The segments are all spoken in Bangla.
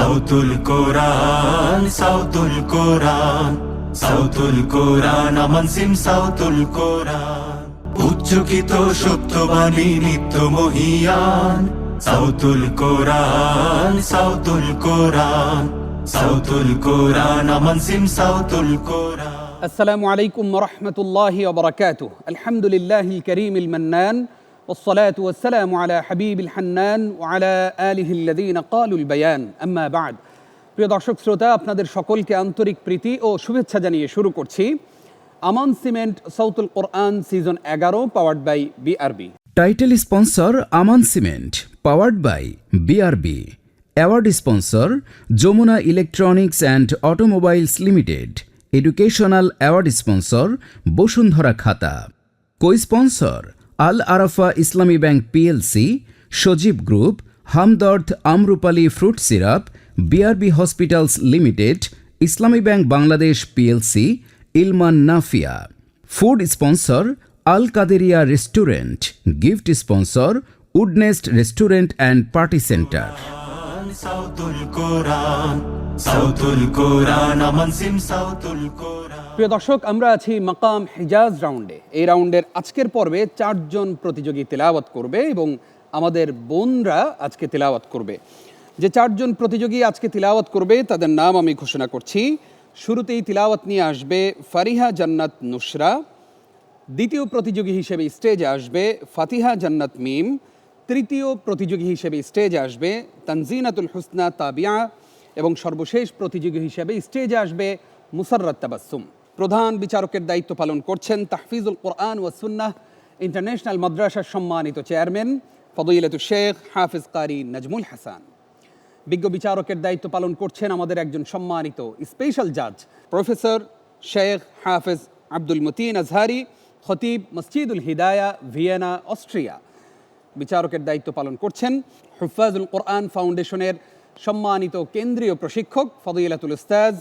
সাউতুল কোরআন, সাউতুল কোরআন, সাউতুল কোরআন, আমান সিম সাউতুল কোরআন। উচ্চকিত সত্যবাণী নিত্য মহিয়ান, সাউতুল কোরআন, সাউতুল কোরআন, সাউতুল কোরআন, আমান সিম সাউতুল কোরআন। আসসালামু আলাইকুম ওয়া রাহমাতুল্লাহি ওয়া বারাকাতুহু। আলহামদুলিল্লাহিল কারীমিল মান্নান ওয়াসসালাতু ওয়াসসালামু আলা হাবিবিল হান্নান ওয়া আলা আলিহিল্লাযীনা ক্বালুল বায়ান। আম্মা বা'দ। প্রিয় দর্শক শ্রোতা, আপনাদের সকলকে আন্তরিক প্রীতি ও শুভেচ্ছা জানিয়ে শুরু করছি Aman cement সাউতুল Quran season 11 powered by BRB. Title sponsor Aman cement, powered by BRB. Award sponsor Jamuna electronics and automobiles limited. Educational award sponsor Bashundhara Khata. Co sponsor Al Arafah Islami bank PLC, Sajeeb group, Hamdard Amrupali fruit syrup, BRB hospitals limited, Islami bank Bangladesh PLC, Ilman Nafia. Food sponsor Al Kaderia restaurant. Gift sponsor Woodnest restaurant and party centre. Sautul Quran, Sautul কোরআন, আমান সিম সাউতুল কোরআন। প্রিয় দর্শক, আমরা আছি মাকাম হিজাজ রাউন্ডে। এই রাউন্ডের আজকের পর্বে 4 জন প্রতিযোগী তেলাওয়াত করবে এবং আমাদের বোনরা আজকে তেলাওয়াত করবে। যে 4 জন প্রতিযোগী আজকে তিলাওয়াত করবে তাদের নাম আমি ঘোষণা করছি। শুরুতেই তিলাওয়াত নিয়ে আসবে ফারিহা জান্নাত নুসরা। দ্বিতীয় প্রতিযোগী হিসেবে স্টেজে আসবে ফাতিহা জান্নাত মিম। তৃতীয় প্রতিযোগী হিসেবে স্টেজে আসবে তানজিনাতুল হুসনা তাবিয়া। এবং সর্বশেষ প্রতিযোগী হিসেবে স্টেজে আসবে মুসাররাত তাবাসসুম। প্রধান বিচারকের দায়িত্ব পালন করছেন তাহফিজুল কোরআন ওয়া সুন্নাহ ইন্টারন্যাশনাল মাদ্রাসার সম্মানিত চেয়ারম্যান ফদিলাতুল শেখ হাফিজ কারি নাজমুল হাসান। বিজ্ঞ বিচারকের দায়িত্ব পালন করছেন আমাদের একজন সম্মানিত স্পেশাল জাজ প্রফেসর শেখ হাফিজ আব্দুল মতিন আজহারি, খতিব মসজিদুল হিদায়া, ভিয়েনা, অস্ট্রিয়া। বিচারকের দায়িত্ব পালন করছেন হুফাজুল কোরআন ফাউন্ডেশনের সম্মানিত কেন্দ্রীয় প্রশিক্ষক ফদিলাতুল উস্তাজ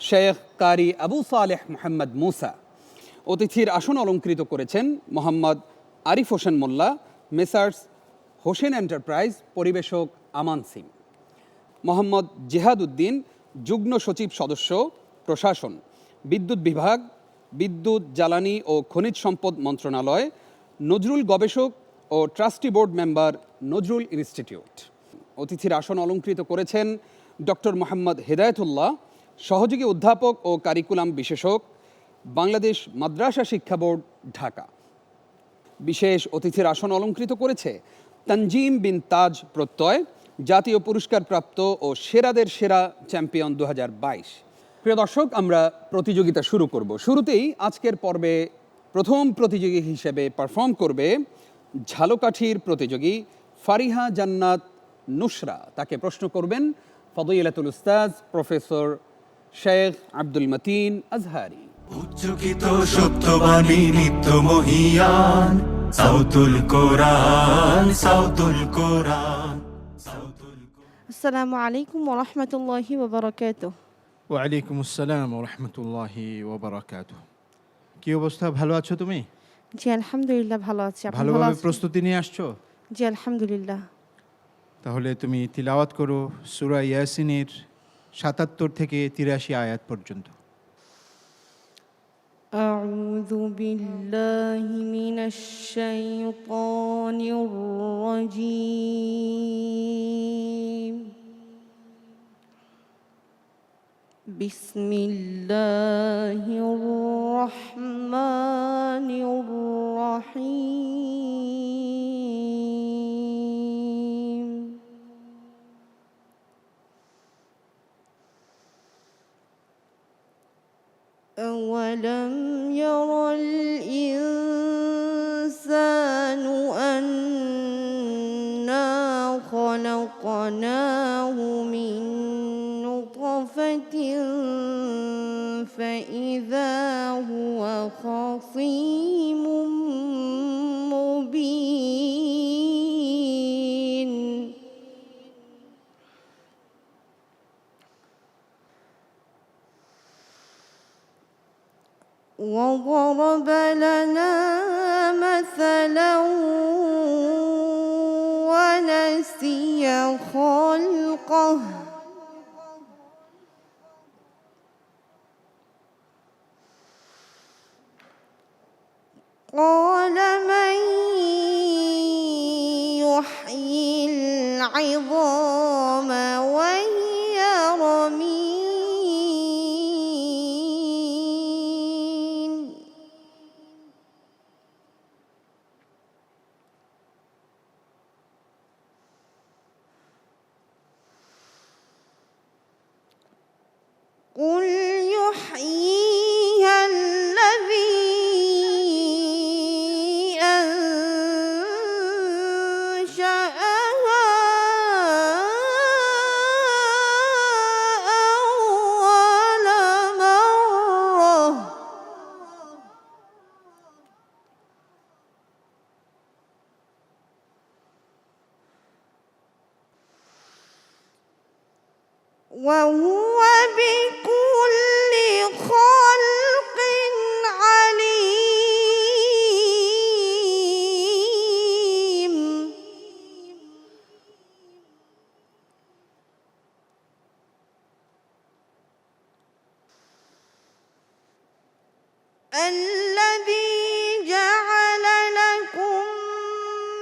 শেখ কারি আবু সালেহ মোহাম্মদ মুসা। অতিথির আসন অলঙ্কৃত করেছেন মোহাম্মদ আরিফ হোসেন মোল্লা, মেসার্স হোসেন এন্টারপ্রাইজ, পরিবেশক আমান সিং। মোহাম্মদ জেহাদ উদ্দিন, যুগ্ম সচিব সদস্য, প্রশাসন, বিদ্যুৎ বিভাগ, বিদ্যুৎ জ্বালানি ও খনিজ সম্পদ মন্ত্রণালয়, নজরুল গবেষক ও trustee board member, Nazrul institute. অতিথির আসন অলঙ্কৃত করেছেন ডক্টর মোহাম্মদ হেদায়েতুল্লাহ, সহযোগী অধ্যাপক ও কারিকুলাম বিশেষক, বাংলাদেশ মাদ্রাসা শিক্ষা বোর্ড, ঢাকা। বিশেষ অতিথির আসন অলঙ্কৃত করেছে তানজিম বিন তাজ প্রত্যয়, জাতীয় পুরস্কারপ্রাপ্ত ও সেরাদের সেরা চ্যাম্পিয়ন 2022। প্রিয় দর্শক, আমরা প্রতিযোগিতা শুরু করব। শুরুতেই আজকের পর্বে প্রথম প্রতিযোগী হিসেবে পারফর্ম করবে ঝালকাঠির প্রতিযোগী ফারিহা জান্নাত নুসরা। তাকে প্রশ্ন করবেন ফদিলাতুল উস্তাজ প্রফেসর শেখ আব্দুল মতিন আজহারি। উচ্চকিত সত্যবাণী নিত্য মহিয়ান, সাউতুল কোরআন, সাউতুল কোরআন, সাউতুল কোরআন। আসসালামু আলাইকুম ওয়া রাহমাতুল্লাহি ওয়া বারাকাতুহু। ওয়া আলাইকুম আসসালাম ওয়া রাহমাতুল্লাহি ওয়া বারাকাতুহু। কি অবস্থা, ভালো আছো তুমি? জি আলহামদুলিল্লাহ ভালো আছি। আপনি ভালো ভালোভাবে আছেন? প্রস্তুতি নিয়ে আসছো? জি আলহামদুলিল্লাহ। তাহলে তুমি তিলাওয়াত করো সূরা ইয়াসিনের ৭৭ থেকে ৮৩ আয়াত পর্যন্ত। আউযু বিল্লাহি মিনাশ শাইতানির রাজীম। বিসমিল্লাহির রহমানির রহিম। أولم ير الإنسان أنا خلقناه من نطفة فإذا هو خصيم مبين. وضرب لنا مثلا ونسي خلقه العظام وهي رميم قل يحييها الذي أنشأها أول مرة وهو بكل خلق عليم الذي جعل لكم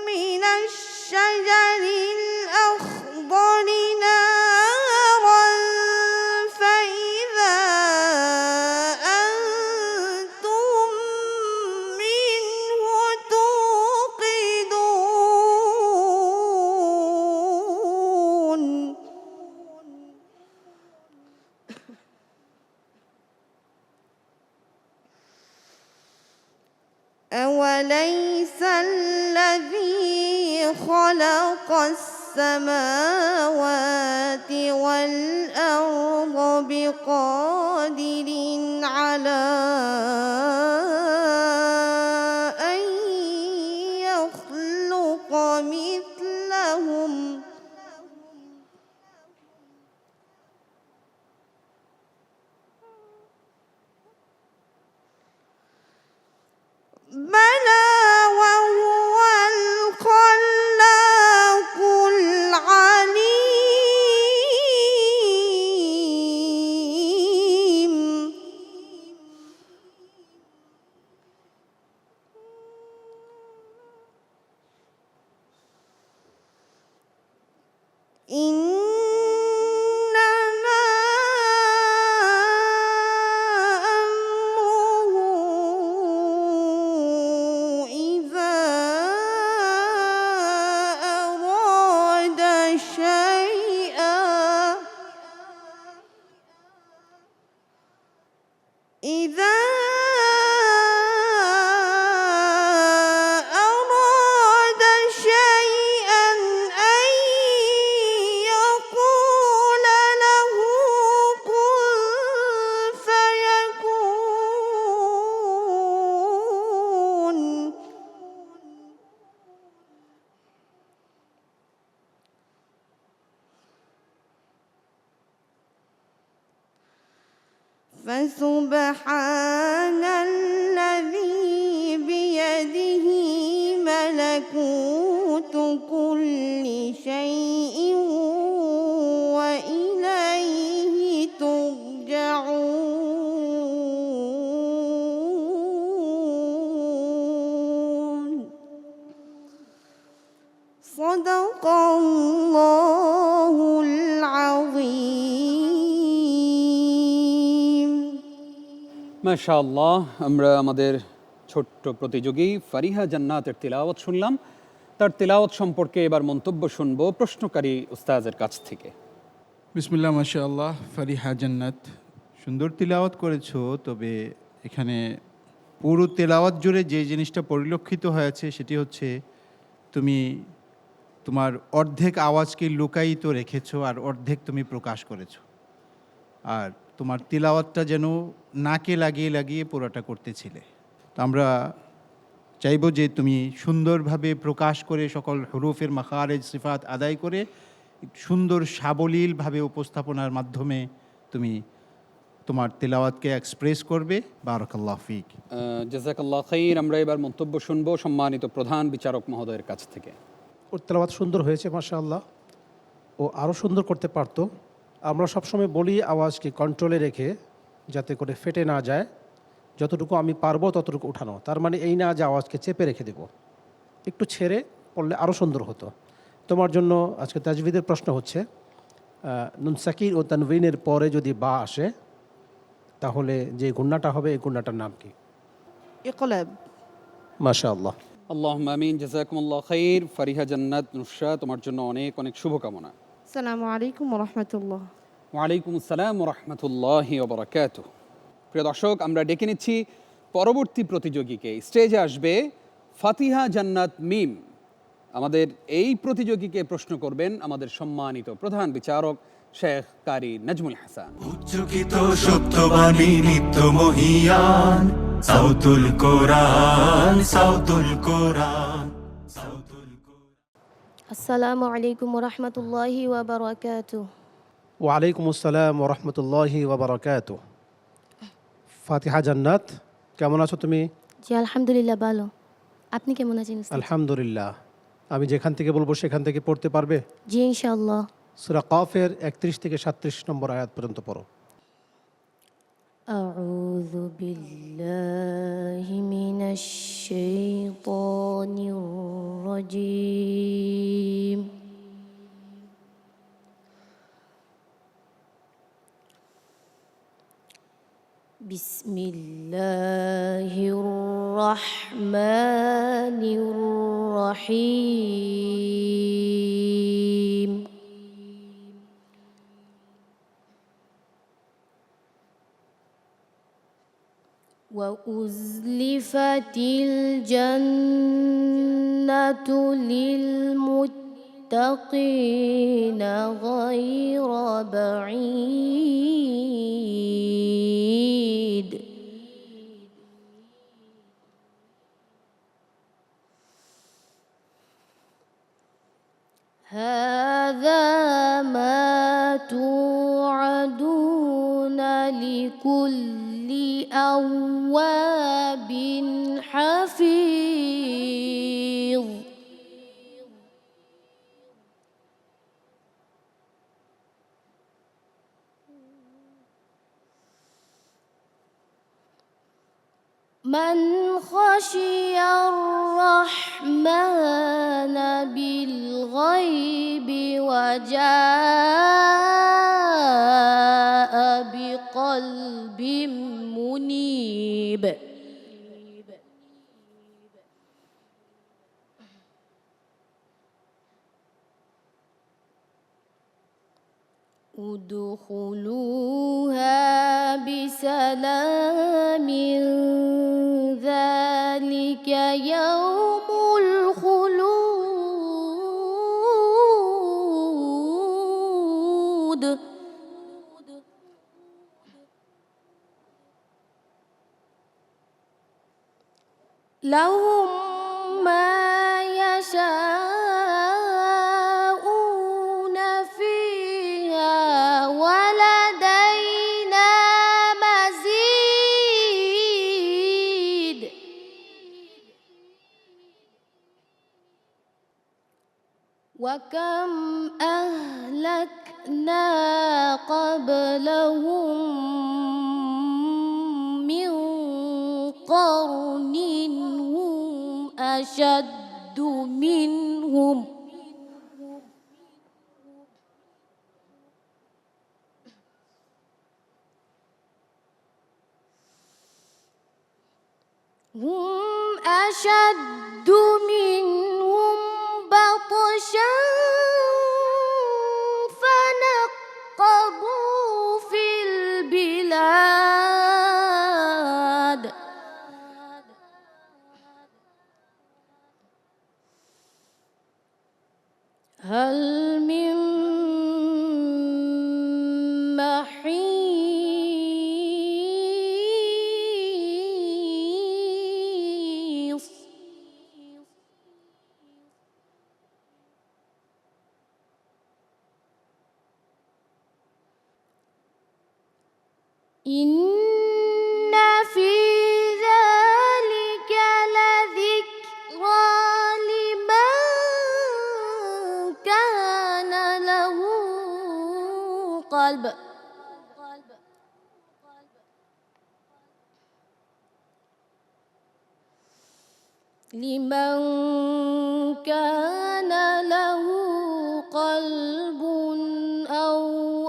من الشجر الأخضر نارا فإذا أنتم منه توقدون أوليس الذي خلق السماوات والأرض بقادر على أن يخلق مثلهم بلى وهو الخلاق العليم إنما أمره إذا أراد شيئا إذا أراد شيئا أن يقول له كن فيكون فسبحان الذي بيده ملكوت كل شيء وإليه ترجعون صدق الله العظيم মাশাআল্লাহ, আমরা আমাদের ছোট্ট প্রতিযোগী ফারিহা জান্নাতের তিলাওয়াত শুনলাম। তার তিলাওয়াত সম্পর্কে এবার মন্তব্য শুনবো প্রশ্নকারী উস্তাজের কাছ থেকে। বিসমিল্লাহ, মাশাআল্লাহ। ফারিহা জান্নাত, সুন্দর তিলাওয়াত করেছো। তবে এখানে পুরো তেলাওয়াত জুড়ে যে জিনিসটা পরিলক্ষিত হয়েছে সেটি হচ্ছে তুমি তোমার অর্ধেক আওয়াজকে লুকায়িত রেখেছো আর অর্ধেক তুমি প্রকাশ করেছো। আর তোমার তিলাওয়াতটা যেন নাকে লাগিয়ে লাগিয়ে পুরোটা করতেছিলে। তো আমরা চাইবো যে তুমি সুন্দরভাবে প্রকাশ করে সকল হুরুফের মাখারেজ সিফাত আদায় করে সুন্দর সাবলীলভাবে উপস্থাপনার মাধ্যমে তুমি তোমার তেলাওয়াতকে এক্সপ্রেস করবে। বারাকাল্লাহু ফিক। জাযাকাল্লাহ খাইর। আমরা এবার মন্তব্য শুনবো সম্মানিত প্রধান বিচারক মহোদয়ের কাছ থেকে। ওর তেলাওয়াত সুন্দর হয়েছে মাশাআল্লাহ, ও আরও সুন্দর করতে পারতো। আমরা সবসময় বলি আওয়াজকে কন্ট্রোলে রেখে যাতে করে ফেটে না যায়, যতটুকু আমি পারবো ততটুকু উঠানো। তার মানে এই না যে আওয়াজকে চেপে রেখে দেব, একটু ছেড়ে পড়লে আরও সুন্দর হতো। তোমার জন্য আজকে তাজভিদের প্রশ্ন হচ্ছে নুন সাকির ও তানভিনের পরে যদি বা আসে তাহলে যে গুণাটা হবে এই গুণাটার নাম কি? اقلب. মাশাআল্লাহ। আল্লাহুম্মা আমিন, জাযাকুমুল্লাহ খাইর। ফারিহা জান্নাত নুসরা, তোমার জন্য অনেক অনেক শুভকামনা। السلام عليكم ورحمة الله. ওয়ালাইকুম আসসালাম রহমতুল্লাহি ওবরাকাতুহ। প্রিয় দর্শক, আমরা ডেকে নিচ্ছি পরবর্তী প্রতিযোগীকে। স্টেজে আসবে ফাতিহা জান্নাত মিম। আমাদের এই প্রতিযোগীকে প্রশ্ন করবেন আমাদের সম্মানিত প্রধান বিচারক শেখ কারি নাজমুল হাসান। উচ্চকিত সত্যবাণী নিত্য মহিয়ান সাউতুল কোরআন সাউতুল কোরআন সাউতুল কোরআন। আসসালামু আলাইকুম ওরহমতুল্লাহি ওয়াবারাকাতুহ। ওয়ালাইকুম আসসালাম ওরহমতুল্লাহি ওয়াবারাকাতুহ। ফাতিহা জান্নাত, কেমন আছো তুমি? জি আলহামদুলিল্লাহ, ভালো। আপনি কেমন আছেন উস্তাদ? আলহামদুলিল্লাহ। আমি যেখান থেকে বলবো সেখান থেকে পড়তে পারবে? জি ইনশাআল্লাহ। সূরা কাফের 31 থেকে 37 নম্বর আয়াত পর্যন্ত পড়ো। আউযু বিল্লাহি মিনাশ শাইতানির রাজীম। বিসমিল্লাহির রহমানির রহিম। وأزلفت الجنة للمتقين غير بعيد. هذا ما توعدون لكل أواب حفيظ. من خشي الرحمن بالغيب وجاء بقلب منيب. ادخلوها بسلام ذلك يوم الخلود. لهم ما يشاءون فيها ولدينا مزيد. وكم أهلكنا قبلهم من قرن هم أشد منهم بطشا فنقبوا في البلاد. هل من محيص. إن في ذلك لذكرى لمن كان له قلب. لمن كان له كلب أو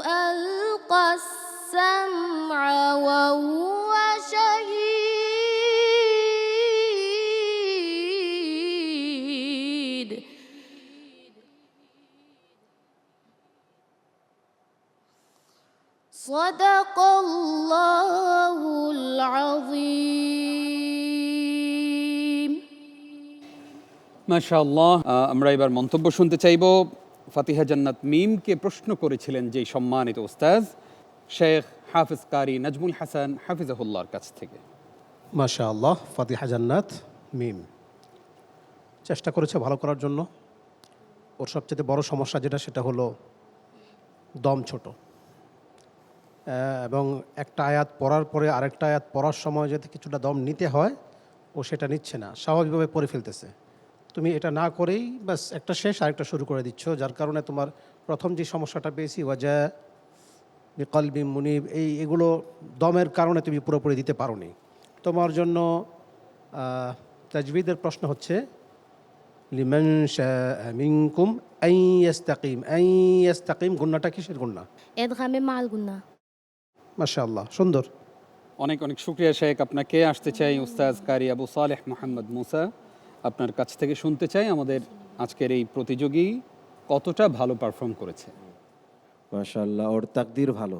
ألقى السمع وهو شهيد صدق الله العظيم মাশাআল্লাহ। আমরা এবার মন্তব্য শুনতে চাইব। ফাতিহা জান্নাত মিমকে প্রশ্ন করেছিলেন যে সম্মানিত ওস্তাদ শেখ হাফিজ কারি নাজমুল হাসান হাফিজাহুল্লাহর কাছ থেকে। মাশা আল্লাহ। ফাতিহা জান্নাত মিম চেষ্টা করেছে ভালো করার জন্য। ওর সবচেয়ে বড় সমস্যা যেটা সেটা হলো দম ছোট, এবং একটা আয়াত পড়ার পরে আরেকটা আয়াত পড়ার সময় যদি কিছুটা দম নিতে হয় ও সেটা নিচ্ছে না, স্বাভাবিকভাবে পড়ে ফেলতেছে। তুমি এটা না করেই বাস একটা শেষ আরেকটা শুরু করে দিচ্ছ, যার কারণে তোমার প্রথম যে সমস্যাটা পেয়েছি ওয়াজা বিকলবি মুনিব, এগুলো দমের কারণে তুমি পুরোপুরি দিতে পারোনি। তোমার জন্য তাজবিদের প্রশ্ন হচ্ছে লিমান শাআ মিনকুম আন ইয়াস্তাকিম। গুন্নাটা কিসের গুন্না? إدغام مع الغنة মাশাআল্লাহ, সুন্দর। অনেক অনেক শুকরিয়া শেখ আপনাকে। আসতে চাই উস্তাজ কারি আবু সালেহ মোহাম্মদ মুসা, আপনার কাছ থেকে শুনতে চাই আমাদের আজকের এই প্রতিযোগী কতটা ভালো পারফর্ম করেছে। মাশাআল্লাহ, ওর তাকদির ভালো,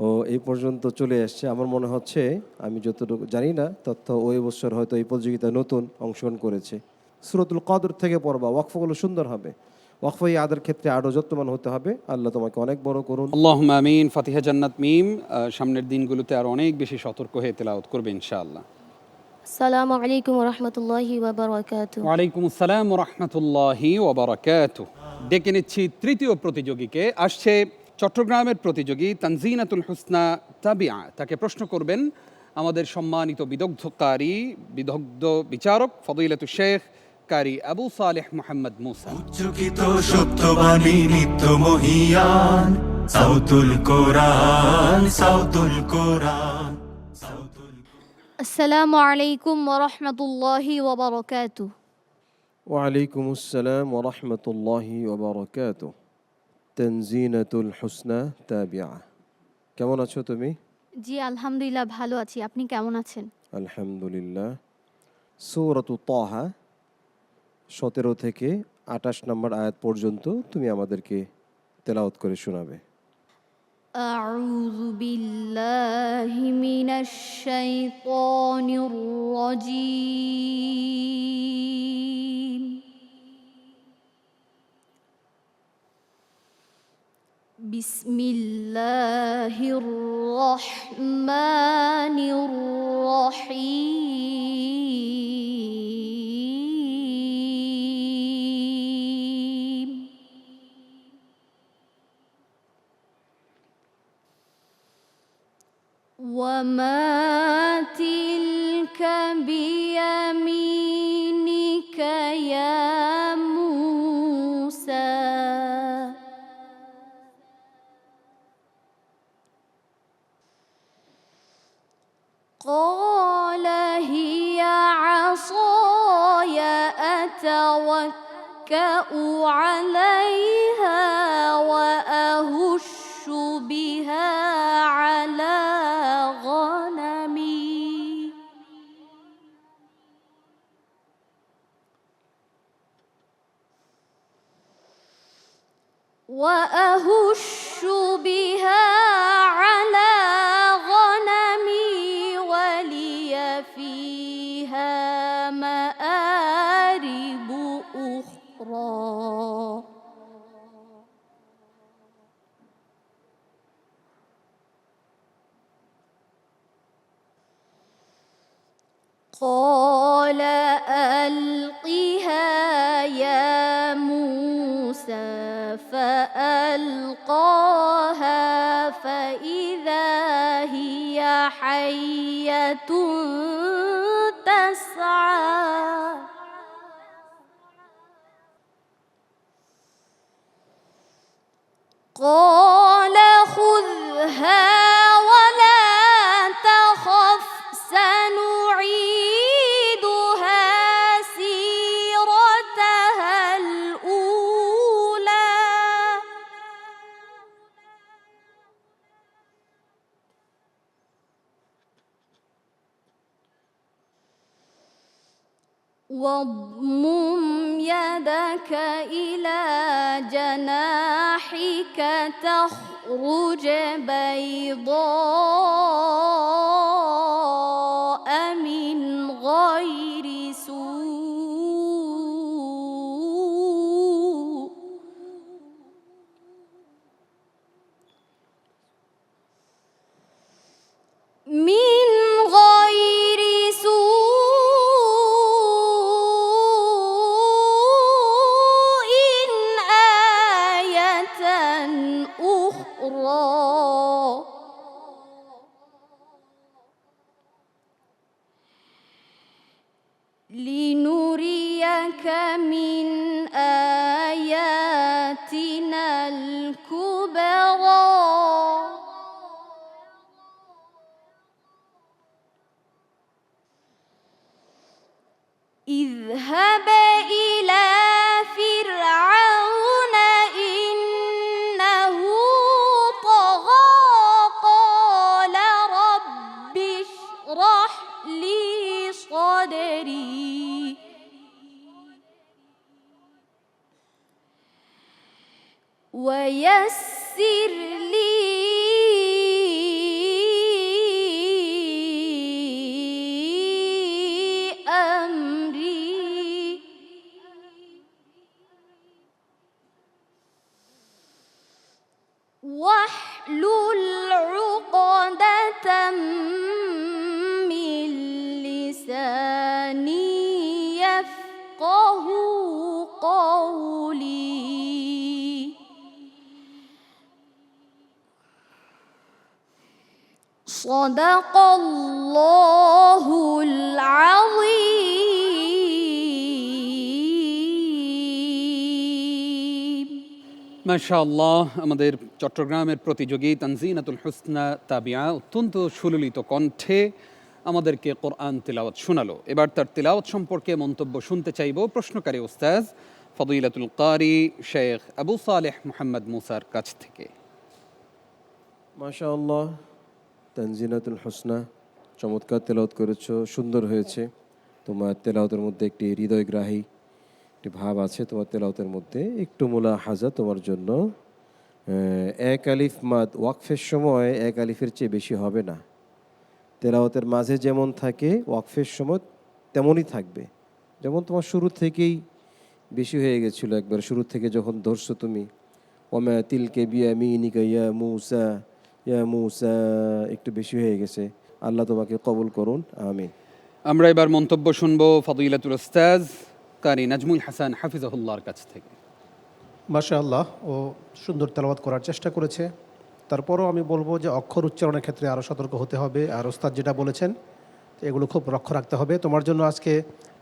ও এই পর্যন্ত চলে এসছে। আমার মনে হচ্ছে, আমি যতটুকু জানি না তথ্য, ওই বছর হয়তো এই প্রতিযোগিতায় নতুন অংশগ্রহণ করেছে। সূরাতুল কদর থেকে পড়বা, ওয়াকফগুলো সুন্দর হবে। ওয়াকফ আদের ক্ষেত্রে আরও যত্নবান হতে হবে। আল্লাহ তোমাকে অনেক বড় করুন। আল্লাহুম্মা আমিন। ফাতিহা জান্নাত মিম সামনের দিনগুলোতে আর অনেক বেশি সতর্ক হয়ে তেলাওয়াত করবে ইনশাআল্লাহ। السلام عليكم ورحمة الله وبركاته ওয়ালাইকুম আসসালাম ওয়া রাহমাতুল্লাহি ওয়া বারাকাতুহু। ডেকে নিচ্ছি তৃতীয় প্রতিযোগীকে। আসছে চট্টগ্রামের প্রতিযোগী তানজিনাতুল হুসনা তাবিআ। তাকে প্রশ্ন করবেন আমাদের সম্মানিত বিদগ্ধ বিচারক ফদিলাতুল শেখ কারি আবু সালেহ মোহাম্মদ মুসা। উচ্চকিত সত্যবাণী নিত্য মহিয়ান সাউতুল কোরআন সাউতুল কোরআন সাউতুল السلام عليكم ورحمة الله وبركاته ওয়ালাইকুম আসসালাম ওয়া রাহমাতুল্লাহি ওয়া বারাকাতুহু। তানজিনাতুল হুসনা তাবিআ, কেমন আছো তুমি? জি আলহামদুলিল্লাহ ভালো আছি, আপনি কেমন আছেন? আলহামদুলিল্লাহ। সূরাতু তাহা 17 থেকে 28 নম্বর আয়াত পর্যন্ত তুমি আমাদেরকে তেলাওয়াত করে শোনাবে। أعوذ بالله من الشيطان الرجيم بسم الله الرحمن الرحيم وما تلك بيمينك يا موسى قال هي عصاي أتوكأ عليها وأهش بها على غنمي وأهش بها على غنمي ولي فيها مآرب أخرى قال ألقها يا موسى فألقاها فإذا هي حية تسعى قال خذها ولا تخف سنعيدها سيرتها الأولى واضمم يدك إلى جناحك تخرج بيضاء من غير سوء من غير سوء آية أخرى لنريك من آياتنا الكبرى اذهب إلى فرعون إنه طغى قال رب اشرح لي صدري ويسر لي أمري واحلل عقدة من لساني يفقه قولي صدق الله العظيم মাশাআল্লাহ, আমাদের চট্টগ্রামের প্রতিযোগী তানজিনাতুল হুসনা তাবিয়া অত্যন্ত সুললিত কণ্ঠে আমাদেরকে কোরআন তিলাওয়াত শোনালো। এবার তার তিলাওয়াত সম্পর্কে মন্তব্য শুনতে চাইব প্রশ্নকারী উস্তাজ ফদিলাতুল কারি শেখ আবু সালেহ মুহাম্মদ মুসার কাছ থেকে। মাশাআল্লাহ, তানজিনাতুল হোসনা, চমৎকার তেলাওয়াত করেছো, সুন্দর হয়েছে। তোমার তেলাওয়াতের মধ্যে একটি হৃদয়গ্রাহী একটি ভাব আছে তোমার তেলাওয়াতের মধ্যে। একটু মুলাহাজা তোমার জন্য, এক আলিফ মাদ ওয়াকফের সময় এক আলিফের চেয়ে বেশি হবে না। তেলাওয়াতের মাঝে যেমন থাকে ওয়াকফের সময় তেমনই থাকবে। যেমন তোমার শুরু থেকেই বেশি হয়ে গেছিলো, একবার শুরু থেকে যখন ধরছো তুমি ওমা তিলকে বিয়ামিনিকা ইয়া মূসা ইয়া মূসা, একটু বেশি হয়ে গেছে। আল্লাহ তোমাকে কবুল করুন, আমিন। আমরা এবার মন্তব্য শুনবো ফদিলাতুল উস্তাজ কারি নাজমুল হাসান হাফিজাহুল্লাহর কাছ থেকে। মাশাআল্লাহ, ও সুন্দর তেলাওয়াত করার চেষ্টা করেছে। তারপরও আমি বলবো যে অক্ষর উচ্চারণের ক্ষেত্রে আরও সতর্ক হতে হবে। আর ওস্তাদ যেটা বলেছেন এগুলো খুব লক্ষ্য রাখতে হবে। তোমার জন্য আজকে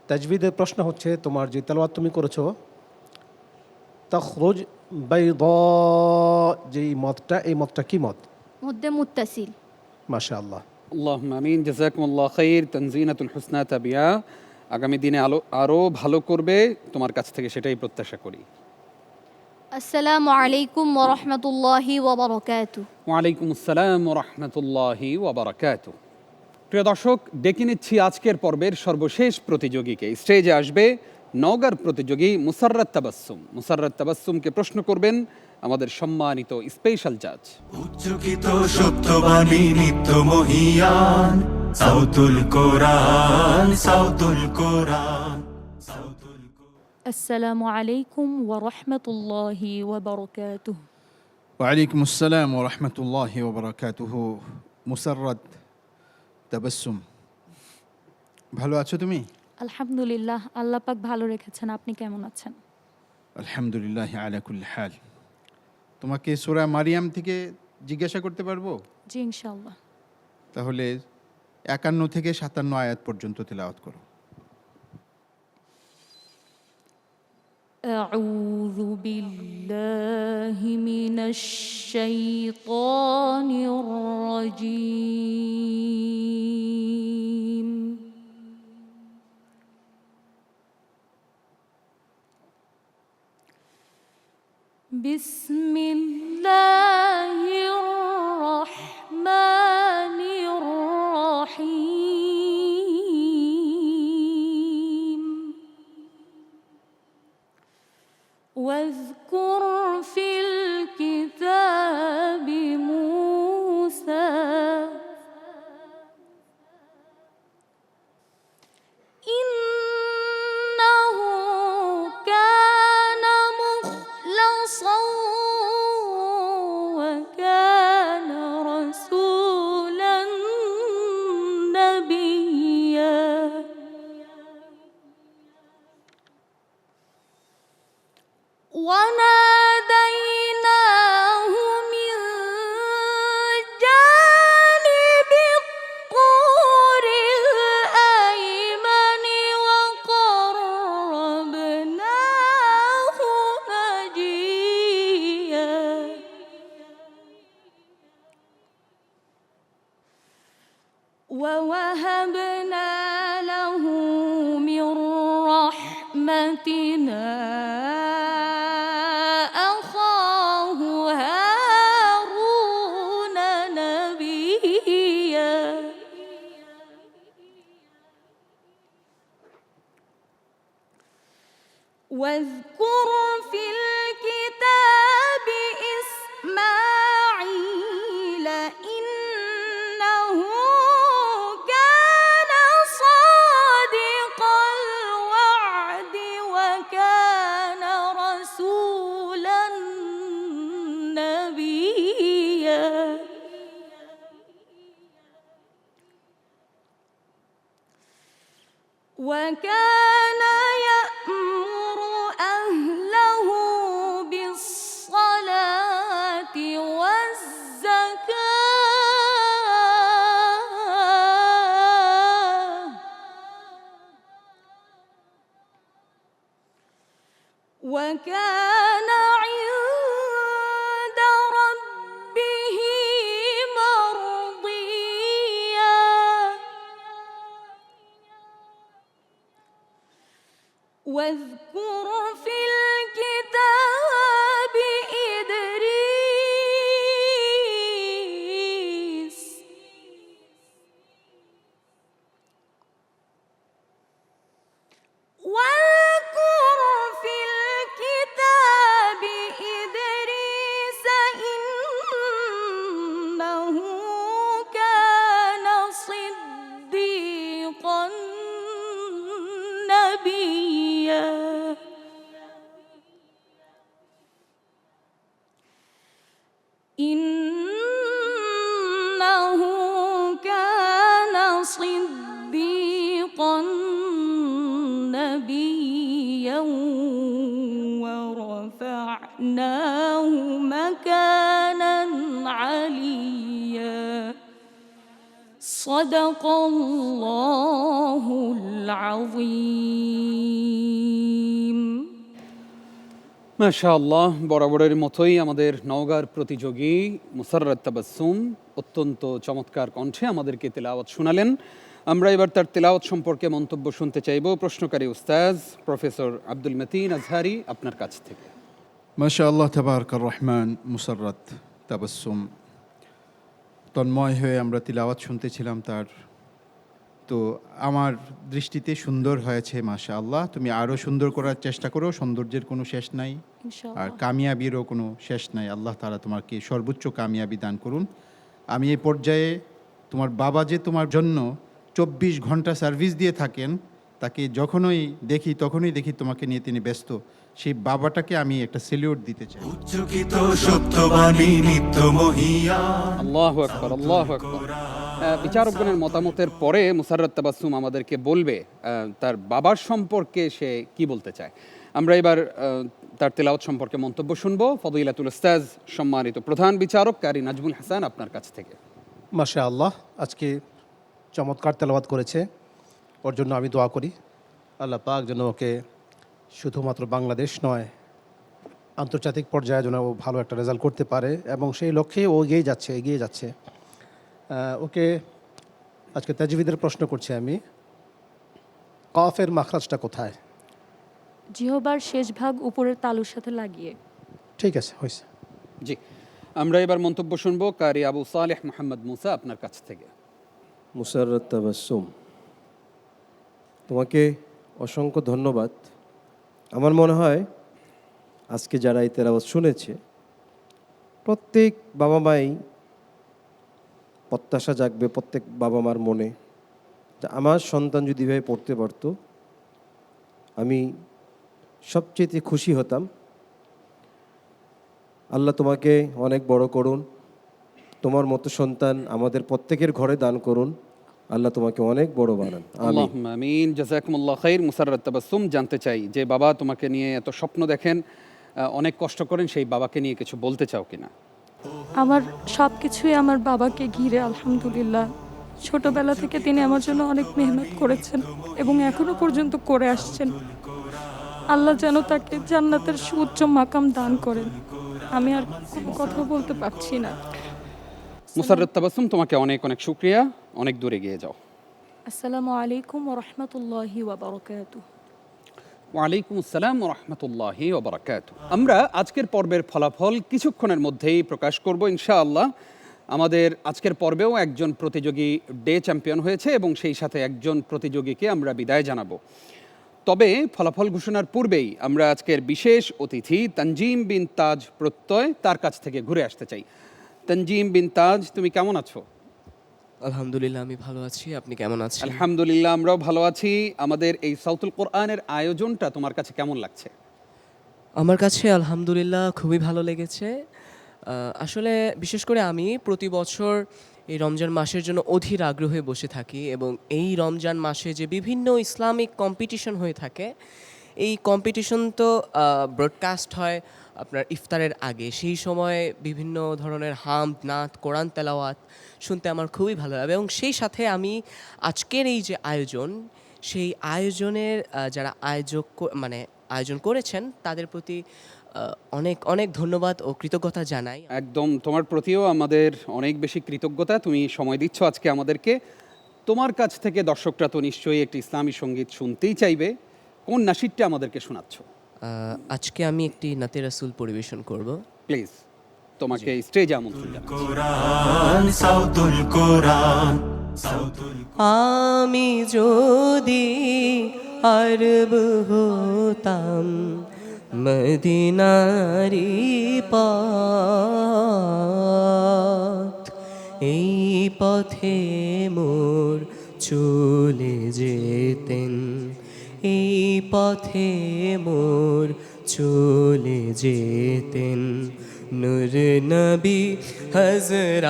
তাজবিদের প্রশ্ন হচ্ছে, তোমার যে তেলাওয়াত তুমি করেছো তখরুজ বাইদা, যেই মতটা, এই মতটা কি মত? মধ্যে মুত্তাসিল। মাশাআল্লাহ, আল্লাহুম্মা আমিন, জাযাকুমুল্লাহ খাইর। তানজিনাতুল হুসনা তাবিয়া আগামী দিনে আরও ভালো করবে, তোমার কাছ থেকে সেটাই প্রত্যাশা করি। আসসালামু আলাইকুম ওয়া রাহমাতুল্লাহি ওয়া বারাকাতুহু। ওয়ালাইকুম আসসালাম ওয়া রাহমাতুল্লাহি ওয়া বারাকাতুহু। প্রিয় দর্শক, ডেকে নিচ্ছি আজকের পর্বের সর্বশেষ প্রতিযোগীকে। স্টেজে আসবে নওগাঁর প্রতিযোগী মুসাররাত তাবাসসুম। মুসাররাত তাবাসসুমকে প্রশ্ন করবেন আমাদের সম্মানিত স্পেশাল জাজ। উচ্চকিত সত্যবাণী নিত্য মহিয়ান, সাউতুল কোরআন, সাউতুল কোরআন, সাউতুল কোরআন। আসসালামু আলাইকুম ওয়া রাহমাতুল্লাহি ওয়া বারাকাতুহু। ওয়ালাইকুম আসসালাম ওয়া রাহমাতুল্লাহি ওয়া বারাকাতুহু। মুসাররাত তাবাসসুম, ভালো আছো তুমি? আলহামদুলিল্লাহ, আল্লাহ পাক ভালো রেখেছেন। আপনি কেমন আছেন? আলহামদুলিল্লাহ আলা কুল্লি হাল। তোমাকে সূরা মারিয়াম থেকে জিজ্ঞাসা করতে পারবো? জি ইনশাআল্লাহ। তাহলে 51 থেকে 57 আয়াত পর্যন্ত তেলাওয়াত করো। আউযু বিল্লাহি মিনাশ শাইতানির রাজীম। বিসমিল্লাহির রহমানির রহিম। ووهبنا له من رحمتنا أخاه هارون نبيا واذكر في الكتاب إسماعيل إنه كان صادق الوعد وكان رسولا نبيا وكان يأمر أهله بالصلاة والزكاة وكان عند ربه مرضيا واذكر في الكتاب إدريس واذكر في الكتاب إدريس إنه كان صديقا نبيا إنه كان صديقا نبيا ورفعناه مكانا عليا صدق الله العظيم মাশাআল্লাহ, বরাবরের মতোই আমাদের নওগাঁর প্রতিযোগী মুসাররত তাবাসসুম অত্যন্ত চমৎকার কণ্ঠে আমাদেরকে তেলাওয়াত শোনালেন। আমরা এবার তার তেলাওয়াত সম্পর্কে মন্তব্য শুনতে চাইব প্রশ্নকারী উস্তাজ প্রফেসর আব্দুল মতিন আজহারি আপনার কাছ থেকে। মাশাআল্লাহ তাবারাকার রহমান মুসাররত তাবাসসুম তন্ময় হয়ে আমরা তিলাওয়াত শুনতেছিলাম তার। তো আমার দৃষ্টিতে সুন্দর হয়েছে মাশাআল্লাহ। তুমি আরও সুন্দর করার চেষ্টা করো, সৌন্দর্যের কোনো শেষ নাই আর ইনশাআল্লাহ কামিয়াবিরও কোনো শেষ নাই। আল্লাহ তাআলা তোমাকে সর্বোচ্চ কামিয়াবি দান করুন। আমি এই পর্যায়ে তোমার বাবা যে তোমার জন্য 24 ঘন্টা সার্ভিস দিয়ে থাকেন, তাকে যখনই দেখি তোমাকে নিয়ে তিনি ব্যস্ত। সেই বাবাটাকে আমি একটা সেলিউট দিতে চাই। উচ্চকিত সত্যবাণী নিত্য মহিয়ান আল্লাহু আকবার, আল্লাহু আকবার। বিচারকগণের মতামতের পরে মুসাররত তাবাসসুম আমাদেরকে বলবে তার বাবার সম্পর্কে সে কি বলতে চায়। আমরা এবার তার তেলাওয়াত সম্পর্কে মন্তব্য শুনবো। ফদিলাতুল উস্তাজ সম্মানিত প্রধান বিচারক কারি নাজমুল হাসান আপনার কাছ থেকে। মাশাআল্লাহ, আজকে চমৎকার তেলাওয়াত করেছে। ওর জন্য আমি দোয়া করি আল্লাহ পাক যেন ওকে শুধুমাত্র বাংলাদেশ নয়, আন্তর্জাতিক পর্যায়ে যেন ও ভালো একটা রেজাল্ট করতে পারে এবং সেই লক্ষ্যে ও এগিয়ে যাচ্ছে। ওকে আজকে তাজভিদের প্রশ্ন করছি আমি, কফের মাখরাজটা কোথায়? জিহ্বার শেষ ভাগ উপরের তালুর সাথে লাগিয়ে। ঠিক আছে, হয়েছে। জি, আমরা এবার মন্তব্য শুনবো কারি আবু সালেহ মোহাম্মদ মুসা আপনার কাছ থেকে। মুসাররত তাবাসসুম, তোমাকে অসংখ্য ধন্যবাদ। আমার মনে হয় আজকে যারা এই তেলাওয়াত শুনেছে প্রত্যেক বাবা মাই প্রত্যাশা জাগবে প্রত্যেক বাবা মার মনে, যে আমার সন্তান যদি এভাবে পড়তে পারতো আমি সবচেয়ে খুশি হতাম। আল্লাহ তোমাকে অনেক বড় করুন, তোমার মতো সন্তান আমাদের প্রত্যেকের ঘরে দান করুন, আল্লাহ তোমাকে অনেক বড় বানান। আল্লাহুম্মা আমিন। জাযাকুমুল্লাহ খাইর। মুসাররত তাবাসসুম, জানতে চাই যে বাবা তোমাকে নিয়ে এত স্বপ্ন দেখেন, অনেক কষ্ট করেন, সেই বাবাকে নিয়ে কিছু বলতে চাও কিনা? আমার সব কিছুই আমার বাবাকে ঘিরে, আলহামদুলিল্লাহ। ছোটবেলা থেকে তিনি আমার জন্য অনেক মেহনত করেছেন এবং এখনো পর্যন্ত করে আসছেন। আল্লাহ যেন তাকে জান্নাতের সুউচ্চ মাকাম দান করেন। আমি আর কোনো কথা বলতে পারছি না। মুসাররত তাবাসসুম, তোমাকে অনেক অনেক শুকরিয়া, অনেক দূরে গিয়ে যাও। আসসালামু আলাইকুম ওয়া রাহমাতুল্লাহি ওয়া বারাকাতুহু। ওয়ালাইকুম আসসালাম ওয়া রাহমাতুল্লাহি ওয়া বারাকাতুহু। আমরা আজকের পর্বের ফলাফল কিছুক্ষণের মধ্যেই প্রকাশ করব ইনশাআল্লাহ। আমাদের আজকের পর্বেও একজন প্রতিযোগী ডে চ্যাম্পিয়ন হয়েছে এবং সেই সাথে একজন প্রতিযোগীকে আমরা বিদায় জানাবো। তবে ফলাফল ঘোষণার পূর্বেই আমরা আজকের বিশেষ অতিথি তানজিম বিন তাজ প্রত্যয় তার কাছ থেকে ঘুরে আসতে চাই। তানজিম বিন তাজ, তুমি কেমন আছো? আলহামদুলিল্লাহ, আমি ভালো আছি। আপনি কেমন আছেন? আলহামদুলিল্লাহ, আমরাও ভালো আছি। আমাদের এই সাউতুল কোরআনের আয়োজনটা তোমার কাছে কেমন লাগছে? আমার কাছে আলহামদুলিল্লাহ খুবই ভালো লেগেছে। আসলে বিশেষ করে আমি প্রতি বছর এই রমজান মাসের জন্য অধীর আগ্রহে বসে থাকি এবং এই রমজান মাসে যে বিভিন্ন ইসলামিক কম্পিটিশন হয়ে থাকে, এই কম্পিটিশন তো ব্রডকাস্ট হয় আপনার ইফতারের আগে। সেই সময় বিভিন্ন ধরনের হামদ, নাত, কোরআন তেলাওয়াত শুনতে আমার খুবই ভালো লাগে এবং সেই সাথে আমি আজকের এই যে আয়োজন, সেই আয়োজনের যারা আয়োজন করেছেন তাদের প্রতি অনেক অনেক ধন্যবাদ ও কৃতজ্ঞতা জানাই। একদম, তোমার প্রতিও আমাদের অনেক বেশি কৃতজ্ঞতা। তুমি সময় দিচ্ছ আজকে আমাদেরকে। তোমার কাছ থেকে দর্শকরা তো নিশ্চয়ই একটি ইসলামী সঙ্গীত শুনতেই চাইবে। কোন নাশিদটা আমাদেরকে শোনাচ্ছ? আজকে আমি একটি নাতে রাসূল পরিবেশন করব। প্লিজ, তোমাকে স্টেজে আমন্ত্রণ জানাচ্ছি। কোরআন সাউতুল কোরআন আমি যদি আরব হতাম মদিনারি পথ, এই পথে মোর চলে যেতেন, এই পথে মোর চলে যেতেন নূর নবী হযরত।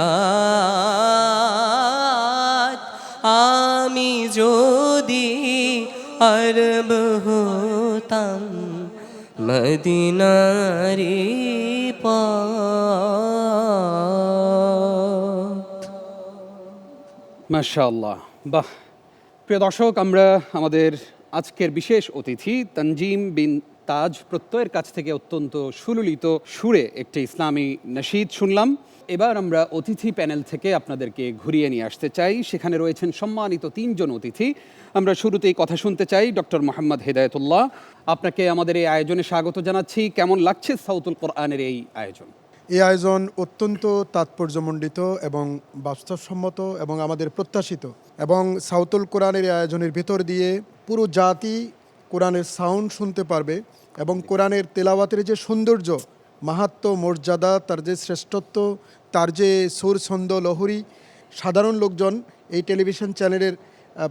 আমি যদি আরব হতাম মদিনারি পথ। মাশাআল্লাহ, বাহ। প্রিয় দর্শক, আমরা আমাদের আজকের বিশেষ অতিথি তানজিম বিন তাজ প্রত্যয়ের কাছ থেকে অত্যন্ত সুললিত সুরে একটি ইসলামী নাশিদ শুনলাম। এবার আমরা অতিথি প্যানেল থেকে আপনাদেরকে ঘুরিয়ে নিয়ে আসতে চাই। সেখানে রয়েছেন সম্মানিত 3 জন অতিথি। আমরা শুরুতেই কথা শুনতে চাই ডক্টর মোহাম্মদ হেদায়েতুল্লাহ। আপনাকে আমাদের এই আয়োজনে স্বাগত জানাচ্ছি। কেমন লাগছে সাউতুল কোরআনের এই আয়োজন? এই আয়োজন অত্যন্ত তাৎপর্যমণ্ডিত এবং বাস্তবসম্মত এবং আমাদের প্রত্যাশিত, এবং সাউতুল কোরআনের এই আয়োজনের ভিতর দিয়ে পুরো জাতি কোরআনের সাউন্ড শুনতে পারবে এবং কোরআনের তেলাওয়াতের যে সৌন্দর্য, মাহাত্ম্য, মর্যাদা, তার যে শ্রেষ্ঠত্ব, তার যে সুর, ছন্দ, লহরী, সাধারণ লোকজন এই টেলিভিশন চ্যানেলের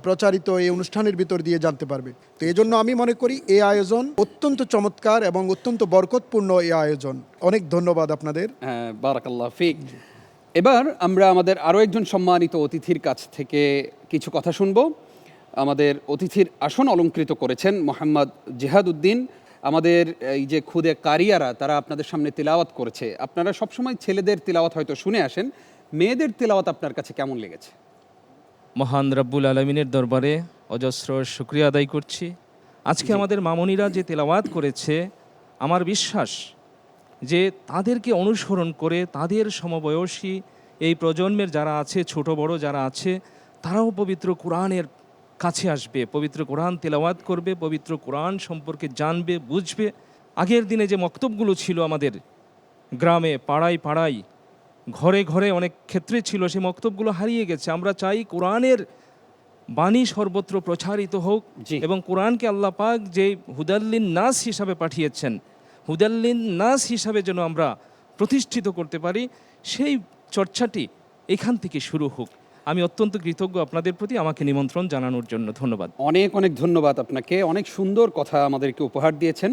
প্রচারিত এই অনুষ্ঠানের ভিতর দিয়ে জানতে পারবে। তো এই জন্য আমি মনে করি এই আয়োজন অত্যন্ত চমৎকার এবং অত্যন্ত বরকতপূর্ণ এই আয়োজন। অনেক ধন্যবাদ আপনাদের। হ্যাঁ, বারাকাল্লাহ ফিক। এবার আমরা আমাদের আরও একজন সম্মানিত অতিথির কাছ থেকে কিছু কথা শুনব। আমাদের অতিথির আসন অলঙ্কৃত করেছেন মোহাম্মদ জিহাদউদ্দিন। আমাদের এই যে খুদে কারিয়ারা, তারা আপনাদের সামনে তিলাওয়াত করেছে। আপনারা সবসময় ছেলেদের তিলাওয়াত হয়তো শুনে আসেন, মেয়েদের তিলাওয়াত আপনার কাছে কেমন লেগেছে? মহান রব্বুল আলমিনের দরবারে অজস্র শুকরিয়া আদায় করছি। আজকে আমাদের মামুনিরা যে তেলাওয়াত করেছে, আমার বিশ্বাস যে তাদেরকে অনুসরণ করে তাদের সমবয়সী এই প্রজন্মের যারা আছে, ছোট বড় যারা আছে, তারাও পবিত্র কোরআনের কাছে আসবে, পবিত্র কোরআন তেলাওয়াত করবে, পবিত্র কোরআন সম্পর্কে জানবে, বুঝবে। আগের দিনে যে মক্তবগুলো ছিল আমাদের গ্রামে, পাড়ায় পাড়ায়, ঘরে ঘরে অনেক ক্ষেত্রে ছিল, সেই মক্তবগুলো হারিয়ে গেছে। আমরা চাই কোরআনের বাণী সর্বত্র প্রচারিত হোক এবং কোরআনকে আল্লাহ পাক যে হুদাল্লিন নাস হিসাবে পাঠিয়েছেন, হুদাল্লিন নাস হিসাবে যেন আমরা প্রতিষ্ঠিত করতে পারি, সেই চর্চাটি এখান থেকে শুরু হোক। আমি অত্যন্ত কৃতজ্ঞ আপনাদের প্রতি আমাকে নিমন্ত্রণ জানানোর জন্য। ধন্যবাদ। অনেক অনেক ধন্যবাদ আপনাকে। অনেক সুন্দর কথা আমাদেরকে উপহার দিয়েছেন।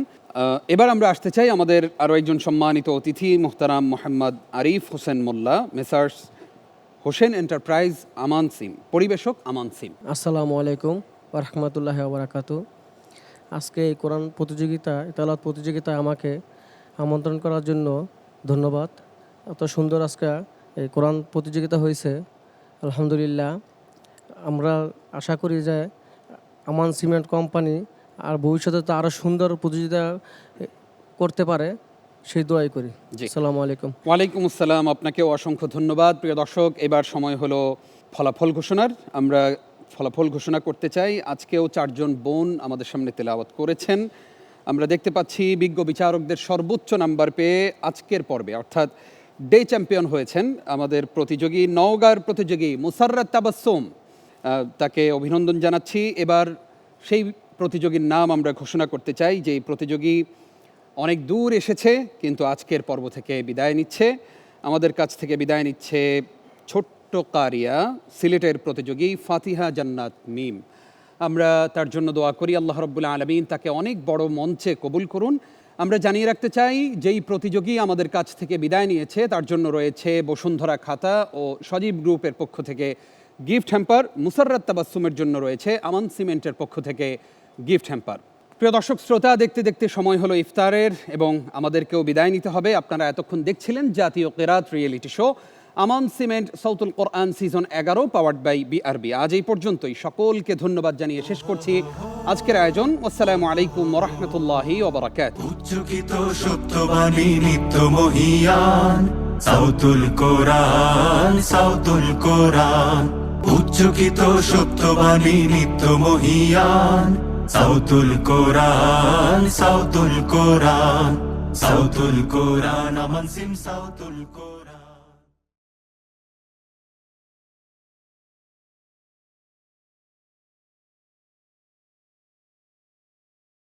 এবার আমরা আসতে চাই আমাদের আরও একজন সম্মানিত অতিথি মোহতারাম মোহাম্মদ আরিফ হোসেন মোল্লা, মেসার্স হোসেন এন্টারপ্রাইজ, আমান সিম, পরিবেশক আমান সিম। আসসালামু আলাইকুম ওয়া রাহমাতুল্লাহি ওয়া বারাকাতুহু। আজকে এই কোরআন প্রতিযোগিতা, তেলাওয়াত প্রতিযোগিতায় আমাকে আমন্ত্রণ করার জন্য ধন্যবাদ। এত সুন্দর আজকে এই কোরআন প্রতিযোগিতা হয়েছে, আলহামদুলিল্লাহ। আমরা আশা করি যে আমান সিমেন্ট কোম্পানি আর ভবিষ্যতে তো আরও সুন্দর প্রতিযোগিতা করতে পারে সেই দোয়াই করি। জি। আসসালামু আলাইকুম। ওয়ালাইকুম আসসালাম, আপনাকেও অসংখ্য ধন্যবাদ। প্রিয় দর্শক, এবার সময় হলো ফলাফল ঘোষণার। আমরা ফলাফল ঘোষণা করতে চাই। আজকেও 4 জন বোন আমাদের সামনে তেলাওয়াত করেছেন। আমরা দেখতে পাচ্ছি বিজ্ঞ বিচারকদের সর্বোচ্চ নাম্বার পেয়ে আজকের পর্বে অর্থাৎ ডে চ্যাম্পিয়ন হয়েছেন আমাদের প্রতিযোগী, নওগাঁর প্রতিযোগী মুসাররাত তাবাসসুম। তাকে অভিনন্দন জানাচ্ছি। এবার সেই প্রতিযোগীর নাম আমরা ঘোষণা করতে চাই, যে এই প্রতিযোগী অনেক দূর এসেছে কিন্তু আজকের পর্ব থেকে বিদায় নিচ্ছে। আমাদের কাছ থেকে বিদায় নিচ্ছে ছোট্ট কারিয়া সিলেটের প্রতিযোগী ফাতিহা জান্নাত মিম। আমরা তার জন্য দোয়া করি, আল্লাহ রাব্বুল আলামিন তাকে অনেক বড় মঞ্চে কবুল করুন। আমরা জানিয়ে রাখতে চাই, যেই প্রতিযোগী আমাদের কাছ থেকে বিদায় নিয়েছে তার জন্য রয়েছে বসুন্ধরা খাতা ও সজীব গ্রুপের পক্ষ থেকে গিফট হ্যাম্পার। মুসাররাত তাবাসসুমের জন্য রয়েছে আমান সিমেন্টের পক্ষ থেকে গিফট হ্যাম্পার। প্রিয় দর্শক শ্রোতা, দেখতে দেখতে সময় হলো ইফতারের এবং আমাদেরকেও বিদায় নিতে হবে। আপনারা এতক্ষণ দেখছিলেন জাতীয় কেরাত reality show Aman cement সাউতুল Quran season 11 powered by BRB. আজ এই পর্যন্তই। সকলকে ধন্যবাদ জানিয়ে শেষ করছি আজকের আয়োজন। আসসালামু আলাইকুম ওয়া রাহমাতুল্লাহি ওয়া বারাকাতুহু। উচ্চকিত সত্যবাণী নিত্য মহিয়ান সাউতুল কোরআন, সাউতুল কোরআন। উচ্চকিত সত্যবাণী নিত্য মহিয়ান সাউতুল কোরআন, সাউতুল কোরআন, সাউতুল কোরআন। আমান সিম সাউতুল কোরআন।